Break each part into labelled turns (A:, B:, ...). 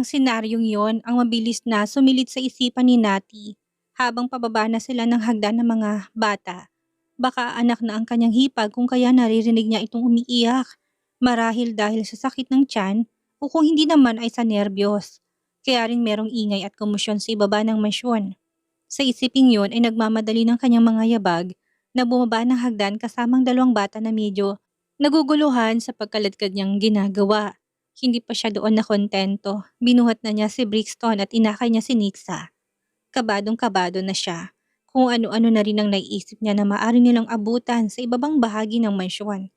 A: Ang senaryong yon ang mabilis na sumilid sa isipan ni Nati habang pababa na sila ng hagdan ng mga bata. Baka anak na ang kanyang hipag kung kaya naririnig niya itong umiiyak. Marahil dahil sa sakit ng tiyan o kung hindi naman ay sa nerbiyos. Kaya rin merong ingay at komosyon sa ibaba ng mansyon. Sa isiping yon ay nagmamadali ng kanyang mga yabag na bumaba ng hagdan kasamang dalawang bata na medyo naguguluhan sa pagkaladkad niyang ginagawa. Hindi pa siya doon na kontento. Binuhat na niya si Brixton at inakay niya si Nixa. Kabadong-kabado na siya. Kung ano-ano na rin ang naiisip niya na maaari nilang abutan sa ibabang bahagi ng mansyon.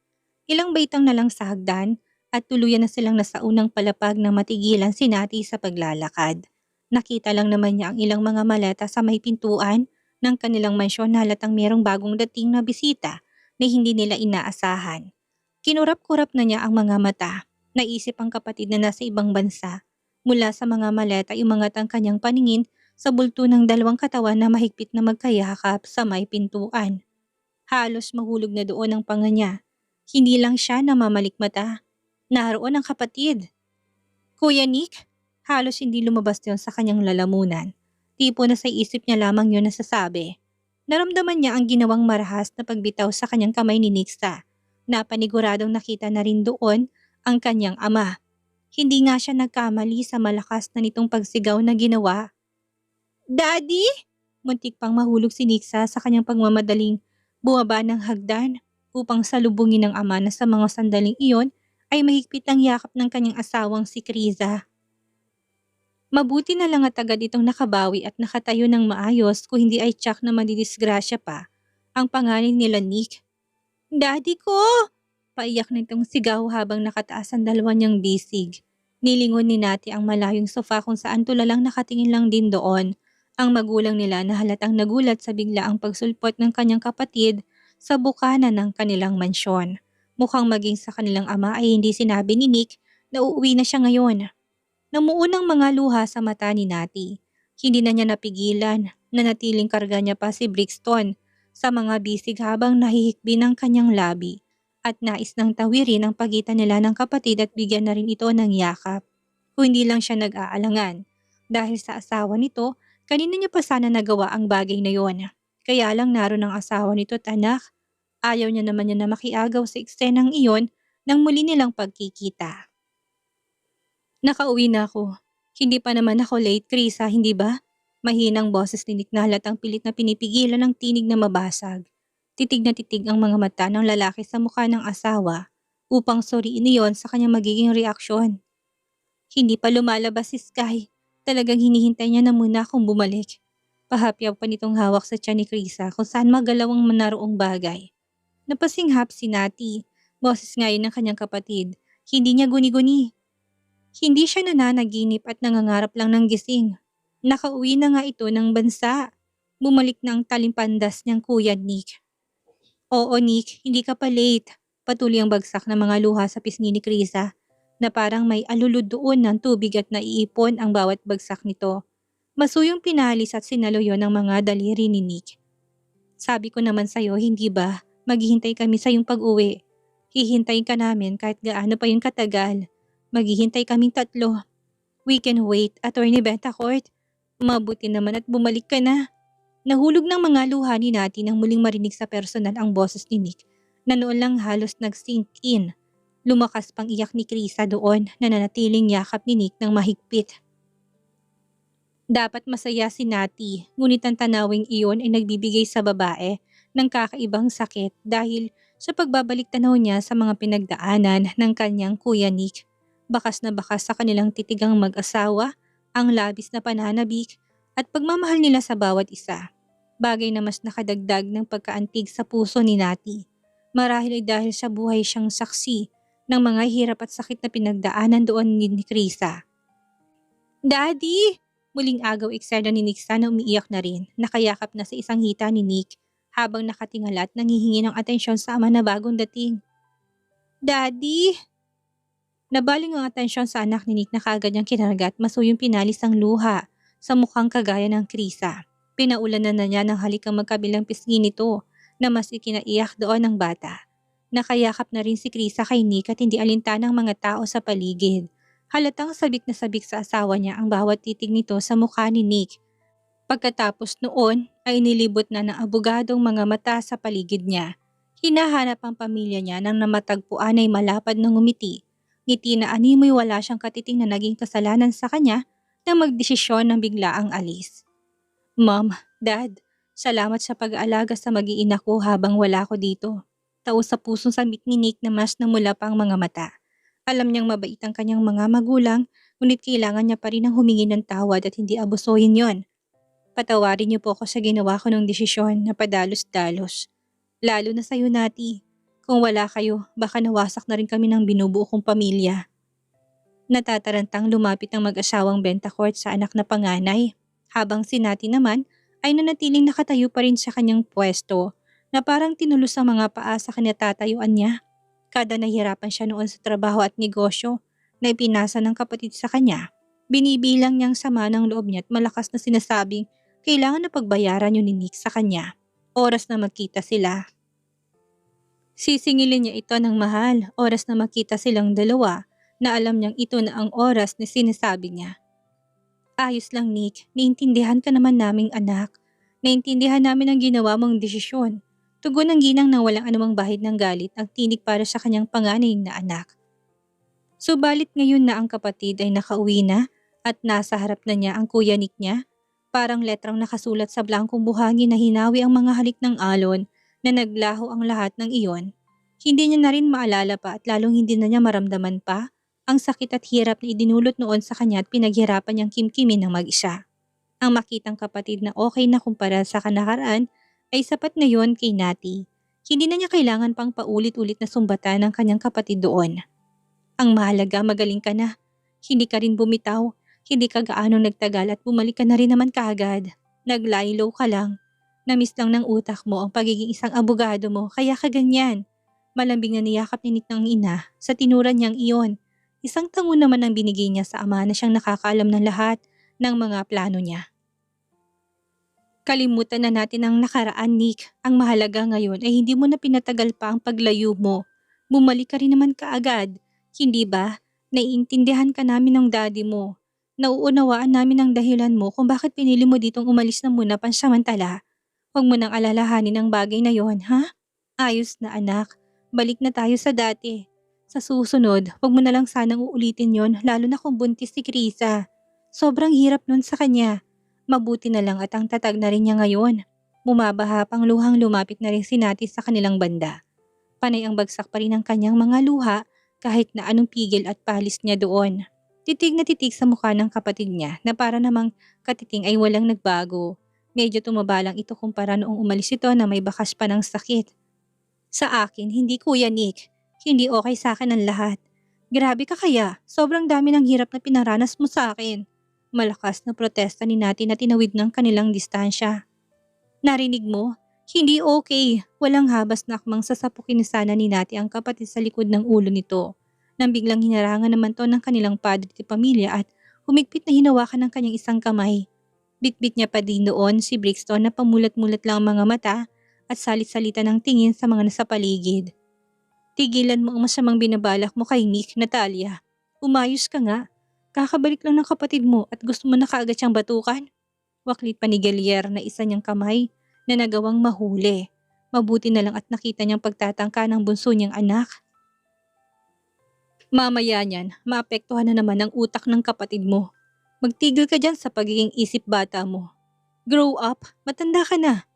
A: Ilang baitang na lang sa hagdan at tuluyan na silang nasa unang palapag na matigilan si Nati sa paglalakad. Nakita lang naman niya ang ilang mga maleta sa may pintuan ng kanilang mansyon na halatang merong bagong dating na bisita na hindi nila inaasahan. Kinurap-kurap na niya ang mga mata. Naisip ang kapatid na nasa ibang bansa. Mula sa mga maleta umangat ang kanyang paningin sa bulto ng dalawang katawan na mahigpit na magkayakap sa may pintuan. Halos mahulog na doon ang panga niya. Hindi lang siya namamalikmata. Naroon ang kapatid. Kuya Nick, halos hindi lumabas yon sa kanyang lalamunan. Tipo na sa isip niya lamang yon nasasabi. Naramdaman niya ang ginawang marahas na pagbitaw sa kanyang kamay ni Nixa. Napaniguradong nakita na rin doon ang kanyang ama. Hindi nga siya nagkamali sa malakas na nitong pagsigaw na ginawa. Daddy! Muntik pang mahulog si Nixa sa kanyang pagmamadaling bumaba ng hagdan upang salubungin ng ama na sa mga sandaling iyon ay mahigpit ang yakap ng kanyang asawang si Kriza. Mabuti na lang at agad itong nakabawi at nakatayo ng maayos kung hindi ay tsak na madidisgrasya pa ang pangalan nila Nick. Daddy ko! Paiyak nitong sigaw habang nakataas ang dalawa niyang bisig. Nilingon ni Nati ang malayong sofa kung saan tulalang nakatingin lang din doon. Ang magulang nila na halatang nagulat sa biglaang pagsulpot ng kanyang kapatid sa bukana ng kanilang mansyon. Mukhang maging sa kanilang ama ay hindi sinabi ni Nick na uuwi na siya ngayon. Namuunang mga luha sa mata ni Nati. Hindi na niya napigilan na natiling karga niya pa si Brixton sa mga bisig habang nahihikbi ng kanyang labi at nais nang tawirin ang pagitan nila ng kapatid at bigyan na rin ito ng yakap. Kung hindi lang siya nag-aalangan. Dahil sa asawa nito, kanina niya pa sana nagawa ang bagay na yon. Kaya lang naroon ang asawa nito at anak. Ayaw niya naman niya na makiagaw sa eksenang iyon nang muli nilang pagkikita. Nakauwi na ako. Hindi pa naman ako late, Krisa, hindi ba? Mahinang boses ni Nick na halatang pilit na pinipigilan ng tinig na mabasag. Titig na titig ang mga mata ng lalaki sa mukha ng asawa upang suriin niyon sa kanyang magiging reaksyon. Hindi pa lumalabas si Sky. Talagang hinihintay niya na muna akong bumalik. Pahapyaw pa nitong hawak sa tiyan ni Krisa kung saan magalawang manaroong bagay. Napasinghap si Nati. Boses ngayon ng kanyang kapatid. Hindi niya guni-guni. Hindi siya nananaginip at nangangarap lang ng gising. Nakauwi na nga ito ng bansa. Bumalik na ang talimpandas niyang kuya Nick. Oo Nick, hindi ka pa late. Patuloy ang bagsak ng mga luha sa pisngi ni Krisa na parang may alulod doon ng tubig at naiipon ang bawat bagsak nito. Masuyong pinalis at sinaluyo ng mga daliri ni Nick. Sabi ko naman sa'yo, hindi ba? Maghihintay kami sa iyong pag-uwi. Hihintayin ka namin kahit gaano pa yung katagal. Maghihintay kaming tatlo. We can wait, Attorney Betancourt. Mabuti naman at bumalik ka na. Nahulog ng mga luha ni Nati nang muling marinig sa personal ang boses ni Nick na noon lang halos nag-sink in. Lumakas pang iyak ni Krisa doon na nanatiling yakap ni Nick ng mahigpit. Dapat masaya si Nati, ngunit ang tanawing iyon ay nagbibigay sa babae ng kakaibang sakit dahil sa pagbabalik tanaw niya sa mga pinagdaanan ng kanyang kuya Nick. Bakas na bakas sa kanilang titigang mag-asawa, ang labis na pananabik at pagmamahal nila sa bawat isa. Bagay na mas nakadagdag ng pagkaantig sa puso ni Nati. Marahil ay dahil sa buhay siyang saksi ng mga hirap at sakit na pinagdaanan doon ni Krisa. Daddy! Muling agaw eksena ni Nixa na umiiyak na rin, nakayakap na sa isang hita ni Nick habang nakatingala at nangihingi ng atensyon sa ama na bagong dating. Daddy! Nabaling ang atensyon sa anak ni Nick na kaagad niyang kinarga at masuyong pinalis ang luha sa mukhang kagaya ng Krisa. Pinaulanan na niya ng halikang magkabilang pisngi nito na mas ikinaiyak doon ng bata. Nakayakap na rin si Krisa kay Nick at hindi alintanang mga tao sa paligid Halatang sabik na sabik sa asawa niya ang bawat titig nito sa mukha ni Nick. Pagkatapos noon ay nilibot na ng abogadong mga mata sa paligid niya. Hinahanap ang pamilya niya nang namatagpuan ay malapad na ngumiti. Ngiti na animoy wala siyang katiting na naging kasalanan sa kanya na magdesisyon ng biglaang alis. Mom, Dad, salamat sa pag-aalaga sa mag-iina ko habang wala ko dito. Taos sa pusong sambit ni Nick na mas namula pa ang mga mata. Alam niyang mabait ang kanyang mga magulang, ngunit kailangan niya pa rin ng humingi ng tawad at hindi abusuhin yon. Patawarin niyo po ako sa ginawa ko ng desisyon na padalos-dalos. Lalo na sa'yo, Nati. Kung wala kayo, baka nawasak na rin kami ng binubuo kong pamilya. Natatarantang lumapit ang mag-asawang Bentacourt sa anak na panganay, habang si Nati naman ay nanatiling nakatayo pa rin sa kanyang pwesto na parang tinulos ang mga paa sa kinatatayuan niya. Kada nahihirapan siya noon sa trabaho at negosyo na ipinasa ng kapatid sa kanya, binibilang niyang sama ng loob niya at malakas na sinasabing kailangan na pagbayaran yun ni Nick sa kanya. Oras na magkita sila. Sisingilin niya ito ng mahal, oras na makita silang dalawa, na alam niyang ito na ang oras na sinasabi niya. Ayos lang, Nick, naintindihan ka naman naming anak. Naintindihan namin ang ginawa mong desisyon. Tugon ng ginang nang walang anumang bahid ng galit ang tinig para sa kanyang panganay na anak. Subalit ngayon na ang kapatid ay nakauwi na at nasa harap na niya ang kuya Nick niya, parang letrang nakasulat sa blangkong buhangin na hinawi ang mga halik ng alon na naglaho ang lahat ng iyon. Hindi niya na rin maalala pa at lalong hindi na niya maramdaman pa ang sakit at hirap na idinulot noon sa kanya at pinaghirapan niyang kimkimin ng mag-isa. Ang makitang kapatid na okay na kumpara sa kanakaraan ay sapat na yon kay Nati. Hindi na niya kailangan pang paulit-ulit na sumbatan ng kanyang kapatid doon. Ang mahalaga, magaling ka na. Hindi ka rin bumitaw, hindi ka gaanong nagtagal at bumalik ka na rin naman kaagad. Nag-lie low ka lang. Namiss lang ng utak mo ang pagiging isang abogado mo kaya ka ganyan. Malambing na niyakap ni Nick ng ina sa tinuran niyang iyon. Isang tango naman ang binigay niya sa ama na siyang nakakaalam ng lahat ng mga plano niya. Kalimutan na natin ang nakaraan, Nick. Ang mahalaga ngayon ay hindi mo na pinatagal pa ang paglayo mo. Bumalik ka rin naman kaagad. Hindi ba? Naiintindihan ka namin ng daddy mo. Nauunawaan namin ang dahilan mo kung bakit pinili mo ditong umalis na muna pansamantala. Huwag mo nang alalahanin ang bagay na yon, ha? Ayos na anak. Balik na tayo sa dati. Sa susunod, huwag mo na lang sanang uulitin yon lalo na kung buntis si Krisa. Sobrang hirap nun sa kanya. Mabuti na lang at ang tatag na rin niya ngayon. Bumabaha pang luhang lumapit na rin si Nati sa kanilang banda. Panay ang bagsak pa rin ang kanyang mga luha kahit na anong pigil at palis niya doon. Titig na titig sa mukha ng kapatid niya na para namang katiting ay walang nagbago. Medyo tumaba lang ito kumpara noong umalis ito na may bakas pa ng sakit. Sa akin, hindi Kuya Nick. Hindi okay sa akin ang lahat. Grabe ka kaya, sobrang dami ng hirap na pinaranas mo sa akin. Malakas na protesta ni Nati na tinawid ng kanilang distansya. Narinig mo? Hindi okay. Walang habas na akmang sasapukin sana ni Nati ang kapatid sa likod ng ulo nito. Nang biglang hinarangan naman to ng kanilang padre at pamilya at humigpit na hinawakan ng kanyang isang kamay. Bitbit niya pa din doon si Brixton na pamulat-mulat lang ang mga mata at salit-salita ng tingin sa mga nasa paligid. Tigilan mo ang masamang binabalak mo kay Nick, Natalia. Umayos ka nga. Kakabalik lang ng kapatid mo at gusto mo na kaagad siyang batukan. Waklit pa ni Gelier na isa niyang kamay na nagawang mahuli. Mabuti na lang at nakita niyang pagtatangka ng bunso niyang anak. Mamaya niyan, maapektuhan na naman ang utak ng kapatid mo. Magtigil ka dyan sa pagiging isip bata mo. Grow up, matanda ka na.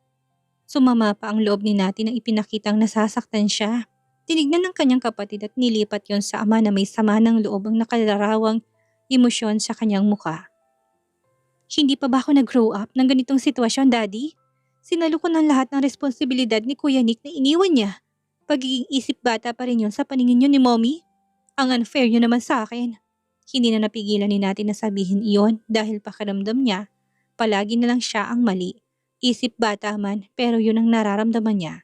A: Sumama pa ang loob ni Nati nang ipinakitang nasasaktan siya. Tinignan ng kanyang kapatid at nilipat yon sa ama na may sama ng loob ang nakalarawang emosyon sa kanyang muka. Hindi pa ba ako nag-grow up ng ganitong sitwasyon, Daddy? Sinalo ko ng lahat ng responsibilidad ni Kuya Nick na iniwan niya. Pagiging isip bata pa rin yon sa paningin niyo ni Mommy? Ang unfair niyo naman sa akin. Hindi na napigilan ni Nati na sabihin iyon dahil pakiramdam niya, palagi na lang siya ang mali. Isip bata man pero yun ang nararamdaman niya.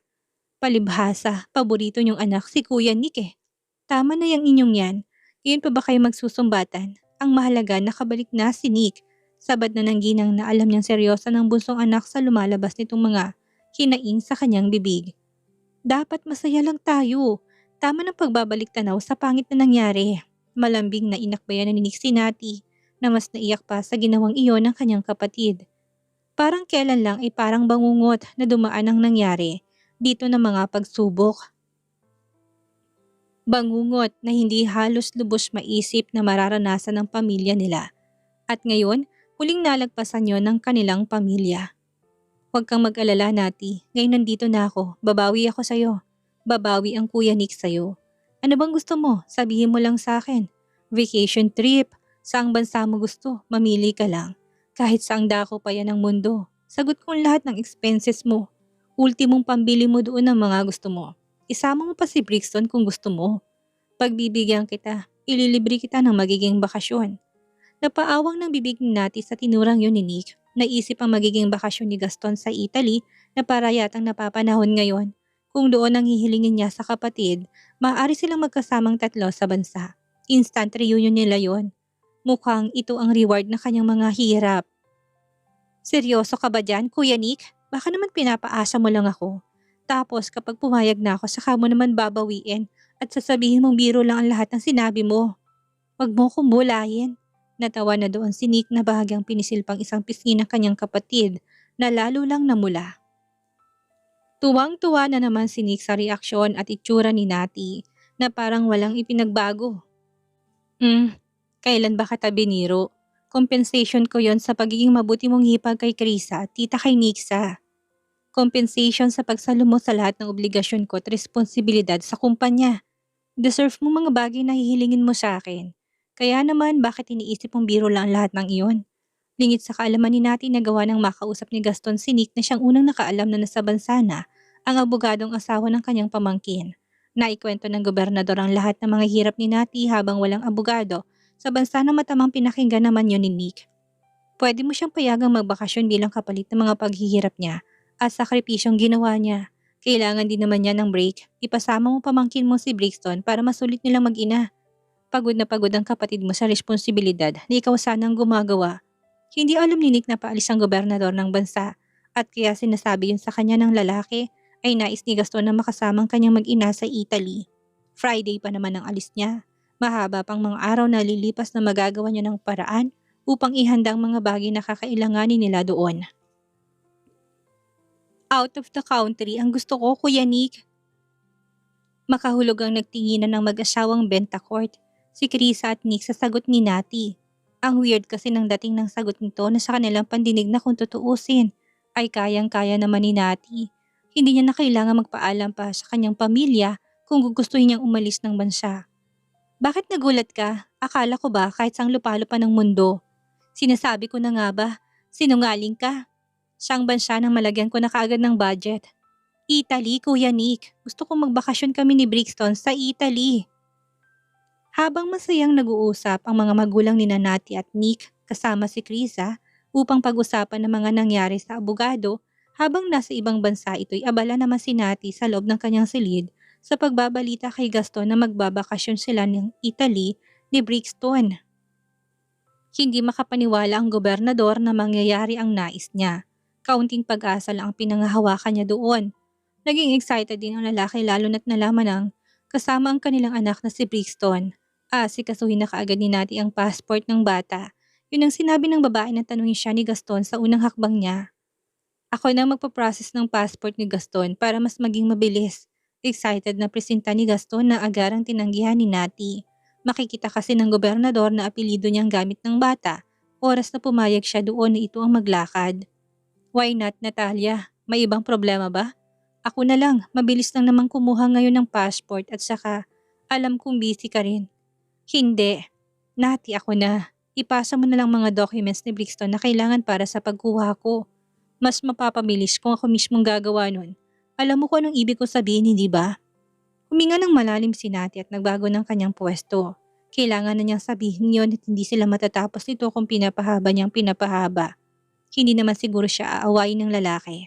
A: Palibhasa, paborito niyong anak si Kuya Nick eh. Tama na yung inyong yan. Ngayon pa ba kayo magsusumbatan? Ang mahalaga nakabalik na si Nick. Sabad na ng ginang na alam niyang seryosa ng bunsong anak sa lumalabas nitong mga hinaing sa kanyang bibig. Dapat masaya lang tayo. Tama ng pagbabalik tanaw sa pangit na nangyari. Malambing na inakbayan ni Nick si Nati na mas naiyak pa sa ginawang iyon ng kanyang kapatid. Parang kailan lang ay parang bangungot na dumaan ang nangyari dito ng mga pagsubok. Bangungot na hindi halos lubos maisip na mararanasan ng pamilya nila. At ngayon, huling nalagpasan yon ng kanilang pamilya. Huwag kang mag-alala, Nati. Ngayon nandito na ako. Babawi ako sa'yo. Babawi ang Kuya Nick sa'yo. Ano bang gusto mo? Sabihin mo lang sa akin. Vacation trip. Saang bansa mo gusto? Mamili ka lang. Kahit saang dako pa yan ng mundo. Sagot kong lahat ng expenses mo. Ultimong pambili mo doon ang mga gusto mo. Isama mo pa si Brixton kung gusto mo. Pagbibigyan kita. Ililibre kita ng magiging bakasyon. Napaawang ng bibig ni Nati sa tinurang yun ni Nick. Naisip ang magiging bakasyon ni Gaston sa Italy na para yatang napapanahon ngayon. Kung doon ang hihilingin niya sa kapatid, maaari silang magkasamang tatlo sa bansa. Instant reunion nila yon. Mukhang ito ang reward na kanyang mga hirap. Seryoso ka ba dyan, Kuya Nick? Baka naman pinapaasa mo lang ako. Tapos kapag pumayag na ako, saka mo naman babawiin at sasabihin mong biro lang ang lahat ng sinabi mo. Wag mo kong bulayin. Natawa na doon si Nick na bahagyang pinisil pang isang pisngi ng kanyang kapatid na lalo lang namula. Tuwang-tuwa na naman si Nick sa reaksyon at itsura ni Nati na parang walang ipinagbago. Kailan ba kita biniro? Compensation ko yon sa pagiging mabuti mong hipag kay Krisa at tita kay Nixa. Compensation sa pagsalo mo sa lahat ng obligasyon ko at responsibilidad sa kumpanya. Deserve mo mga bagay na hihilingin mo sa akin. Kaya naman bakit iniisip mong biro lang ang lahat ng iyon? Lingid sa kaalaman ni Nati na gawa ng makausap ni Gaston si Nick na siyang unang nakaalam na nasa bansa na ang abogadong asawa ng kanyang pamangkin. Naikwento ng gobernador ang lahat ng mga hirap ni Nati habang walang abogado sa bansa na matamang pinakinggan naman yon ni Nick. Pwede mo siyang payagang magbakasyon bilang kapalit ng mga paghihirap niya at sakripisyong ginawa niya. Kailangan din naman niya ng break. Ipasama mo pamangkin mo si Brixton para masulit nilang mag-ina. Pagod na pagod ang kapatid mo sa responsibilidad na ikaw sanang gumagawa. Hindi alam ni Nick na paalis ang gobernador ng bansa at kaya sinasabi yun sa kanya ng lalaki ay nais ni Gaston na makasamang kanyang mag-ina sa Italy. Friday pa naman ang alis niya. Mahaba pang mga araw na lilipas na magagawa niya ng paraan upang ihanda ang mga bagay na kakailanganin nila doon. Out of the country ang gusto ko, Kuya Nick. Makahulog ang nagtinginan ng mag-asawang Bentacourt, si Krisa at Nick sa sagot ni Nati. Ang weird kasi ng dating ng sagot nito na sa kanilang pandinig na kung tutuusin ay kayang-kaya naman ni Nati. Hindi niya na kailangan magpaalam pa sa kanyang pamilya kung gugustuhin niyang umalis ng bansa. Bakit nagulat ka? Akala ko ba kahit sang lupalo pa ng mundo? Sinasabi ko na nga ba, sinungaling ka. Siyang bansa nang malagyan ko na kaagad ng budget. Italy, Kuya Nick. Gusto kong magbakasyon kami ni Brixton sa Italy. Habang masayang nag-uusap ang mga magulang ni Nati at Nick kasama si Krisa upang pag-usapan ng mga nangyari sa abogado, habang nasa ibang bansa ito'y abala naman si Nati sa loob ng kanyang silid sa pagbabalita kay Gaston na magbabakasyon sila ng Italy ni Brixton. Hindi makapaniwala ang gobernador na mangyayari ang nais niya. Kaunting pag-asa lang ang pinangahawakan niya doon. Naging excited din ang lalaki lalo na't nalaman ng kasama ang kanilang anak na si Brixton. Sikasuhin na kaagad ni Nati ang passport ng bata. Yun ang sinabi ng babae na tanungin siya ni Gaston sa unang hakbang niya. Ako na magpaprocess ng passport ni Gaston para mas maging mabilis. Excited na presenta ni Gaston na agarang tinanggihan ni Nati. Makikita kasi ng gobernador na apelido niyang gamit ng bata. Oras na pumayag siya doon na ito ang maglakad. Why not, Natalia? May ibang problema ba? Ako na lang, mabilis lang naman kumuha ngayon ng passport at saka alam kong busy ka rin. Hindi. Nati, ako na. Ipasa mo na lang mga documents ni Brixton na kailangan para sa pagkuha ko. Mas mapapabilis kung ako mismong gagawa nun. Alam mo kung anong ibig ko sabihin, hindi ba? Huminga ng malalim si Nati at nagbago ng kanyang pwesto. Kailangan na niyang sabihin yon at hindi sila matatapos nito kung pinapahaba niyang pinapahaba. Hindi naman siguro siya aawayin ng lalaki.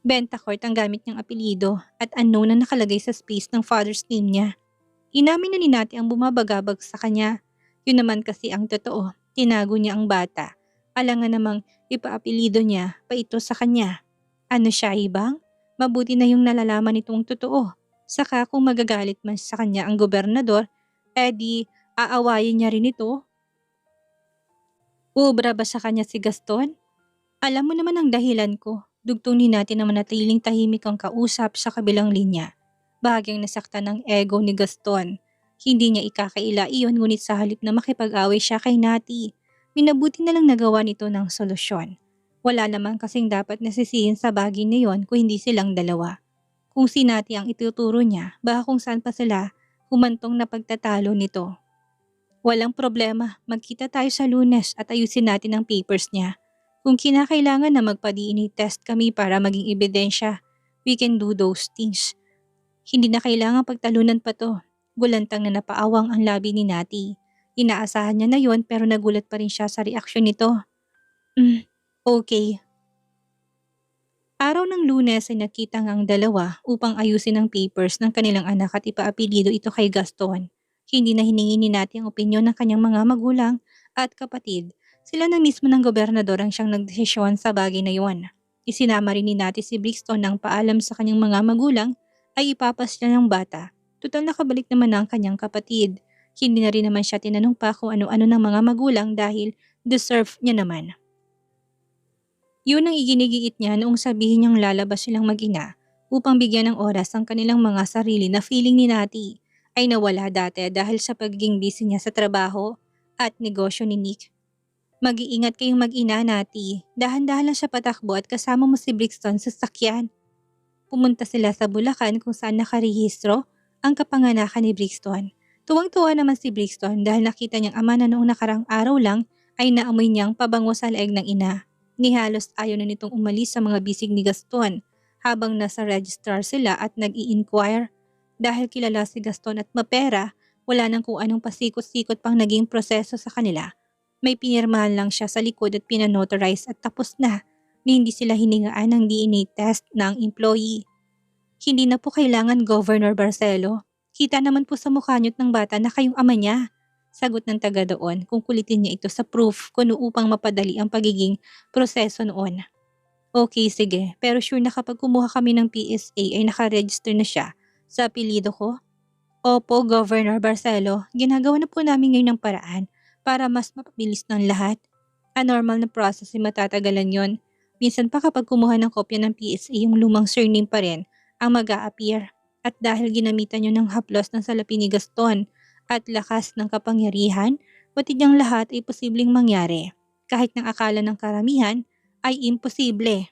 A: Bentacourt ang gamit niyang apelido at unknown na nakalagay sa space ng father's name niya. Inamin na ni Nati ang bumabagabag sa kanya. Yun naman kasi ang totoo, tinago niya ang bata. Alangan namang ipaapelido niya pa ito sa kanya. Ano siya, ibang? Mabuti na yung nalalaman nitong totoo. Saka kung magagalit man sa kanya ang gobernador, edi Aawayin niya rin ito? Ubra ba sa kanya si Gaston? Alam mo naman ang dahilan ko. Dugtong ni natin na manatiling tahimik ang kausap sa kabilang linya. Bahagyang nasaktan ng ego ni Gaston. Hindi niya ikakaila iyon ngunit sa halip na makipag-away siya kay Nati, minabuti na lang nagawa nito ng solusyon. Wala naman kasing dapat nasisihin sa bagay na yon kung hindi silang dalawa. Kung si Nati ang ituturo niya, baka kung saan pa sila humantong na pagtatalo nito. Walang problema, magkita tayo sa Lunes at ayusin natin ang papers niya. Kung kinakailangan na magpa-DNA test kami para maging ebidensya, we can do those things. Hindi na kailangan pagtalunan pa to. Gulantang na napaawang ang labi ni Nati. Inaasahan niya na yon pero nagulat pa rin siya sa reaksyon nito. Okay. Araw ng Lunes ay nakita ang dalawa upang ayusin ang papers ng kanilang anak at ipaapelido ito kay Gaston. Hindi na hiningi ni Nati ang opinyon ng kanyang mga magulang at kapatid. Sila na mismo ng gobernador ang siyang nagdesisyon sa bagay na iyon. Isinama rin ni Nati si Brixton ng paalam sa kanyang mga magulang ay ipapasya ng bata. Tutal nakabalik naman na ang kanyang kapatid. Hindi na rin naman siya tinanong pa kung ano-ano ng mga magulang dahil deserve niya naman. Yun ang iginigiit niya noong sabihin niyang lalabas silang mag-ina upang bigyan ng oras ang kanilang mga sarili na feeling ni Nati ay nawala dati dahil sa pagiging busy niya sa trabaho at negosyo ni Nick. Mag-iingat kayong mag-ina, Nati. Dahan-dahan lang siya patakbo at kasama mo si Brixton sa sakyan. Pumunta sila sa Bulacan kung saan nakarehistro ang kapanganakan ni Brixton. Tuwang-tuwa naman si Brixton dahil nakita niyang ama na noong nakarang araw lang ay naamoy niyang pabango sa leeg ng ina. Ni halos ayaw na nitong umalis sa mga bisig ni Gaston habang nasa registrar sila at nag-i-inquire. Dahil kilala si Gaston at mapera, wala nang kung anong pasikot-sikot pang naging proseso sa kanila. May pinirmahan lang siya sa likod at pinanotarize at tapos na ni hindi sila hiningaan ng DNA test ng employee. Hindi na po kailangan Governor Barcelo. Kita naman po sa mukha niyo't ng bata na kayong ama niya. Sagot ng taga doon kung kulitin niya ito sa proof kuno upang mapadali ang pagiging proseso noon. Okay, sige. Pero sure na kapag kumuha kami ng PSA ay nakaregister na siya sa apelyido ko? Opo, Governor Barcelo. Ginagawa na po namin ngayon ng paraan para mas mapabilis ng lahat. A normal na process ay matatagalan yon. Minsan pa kapag kumuha ng kopya ng PSA yung lumang surname pa rin ang mag-a-appear. At dahil ginamitan nyo ng haplos ng salapi ni Gaston at lakas ng kapangyarihan, batid niyang lahat ay posibleng mangyari. Kahit ng akala ng karamihan ay imposible.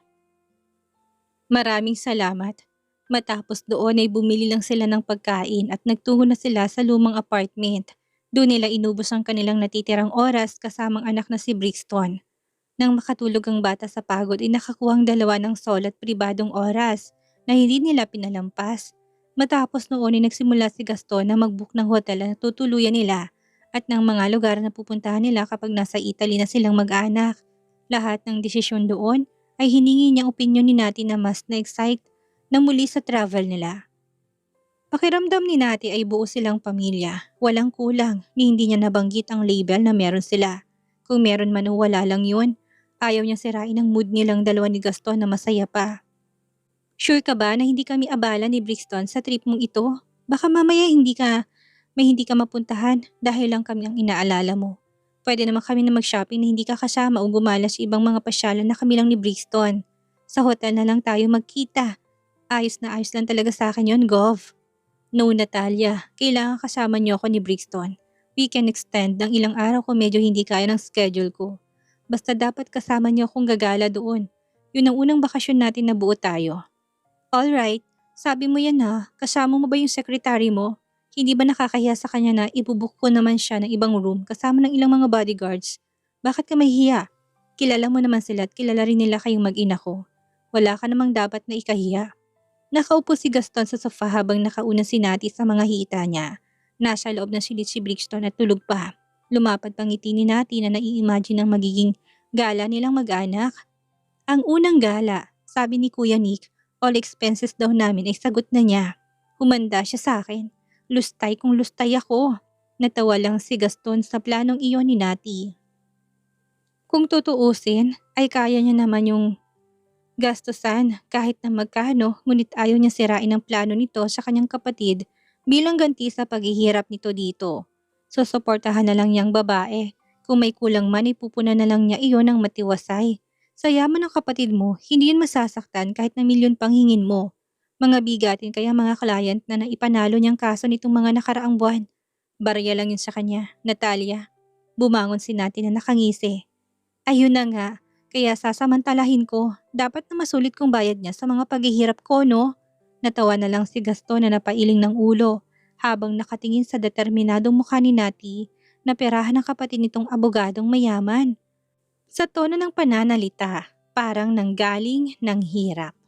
A: Maraming salamat. Matapos doon ay bumili lang sila ng pagkain at nagtungo na sila sa lumang apartment. Doon nila inubos ang kanilang natitirang oras kasamang anak na si Brixton. Nang makatulog ang bata sa pagod ay nakakuhang dalawa ng solo at pribadong oras na hindi nila pinalampas. Matapos noon ay nagsimula si Gaston na mag-book ng hotel na tutuluyan nila at ng mga lugar na pupuntahan nila kapag nasa Italy na silang mag-anak. Lahat ng desisyon doon ay hiningi niyang opinyon ni Nati na mas na-excite na muli sa travel nila. Pakiramdam ni Nati ay buo silang pamilya. Walang kulang ni hindi niya nabanggit ang label na meron sila. Kung meron man o wala lang yun, ayaw niya sirain ang mood nilang dalawa ni Gaston na masaya pa. Sure ka ba na hindi kami abala ni Brixton sa trip mong ito? Baka mamaya hindi ka mapuntahan dahil lang kami ang inaalala mo. Pwede naman kami na mag-shopping na hindi ka kasama o gumala sa ibang mga pasyalan na kami lang ni Brixton. Sa hotel na lang tayo magkita. Ayos na ayos lang talaga sa akin yon, Gov. No, Natalia. Kailangan kasama niyo ako ni Brixton. We can extend ng ilang araw kung medyo hindi kaya ng schedule ko. Basta dapat kasama niyo akong gagala doon. Yun ang unang bakasyon natin na buo tayo. Alright, sabi mo yan ha. Kasama mo ba yung secretary mo? Hindi ba nakakahiya sa kanya na ibubuk ko naman siya ng ibang room kasama ng ilang mga bodyguards? Bakit ka mahihiya? Kilala mo naman sila at kilala rin nila kayong mag-ina ko. Wala ka namang dapat na ikahiya. Nakaupo si Gaston sa sofa habang nakauna si Nati sa mga hita niya. Nasa loob ng silid si Brixton at tulog pa. Lumapad pang ngiti ni Nati na nai-imagine ang magiging gala nilang mag-anak. Ang unang gala, sabi ni Kuya Nick, all expenses daw namin ay sagot na niya. Humanda siya sa akin. Lustay kung lustay ako. Natawa lang si Gaston sa planong iyon ni Nati. Kung tutuusin, ay kaya niya naman yung gastusan kahit na magkano, ngunit ayaw niya sirain ang plano nito sa kanyang kapatid bilang ganti sa paghihirap nito dito. Susuportahan na lang niyang babae. Kung may kulang man, ipupunan na lang niya iyon ng matiwasay. Sa yaman ng kapatid mo, hindi yun masasaktan kahit na milyon pang hingin mo. Mga bigatin kaya mga client na naipanalo niyang kaso nitong mga nakaraang buwan. Barya lang yun sa kanya, Natalia. Bumangon si Nati na nakangisi. Ayun na nga, kaya sasamantalahin ko. Dapat na masulit kong bayad niya sa mga paghihirap ko, no? Natawa na lang si Gaston na napailing ng ulo habang nakatingin sa determinadong mukha ni Nati na perahan ng kapatid nitong abogadong mayaman. Sa tono ng pananalita, parang nanggaling ng hirap.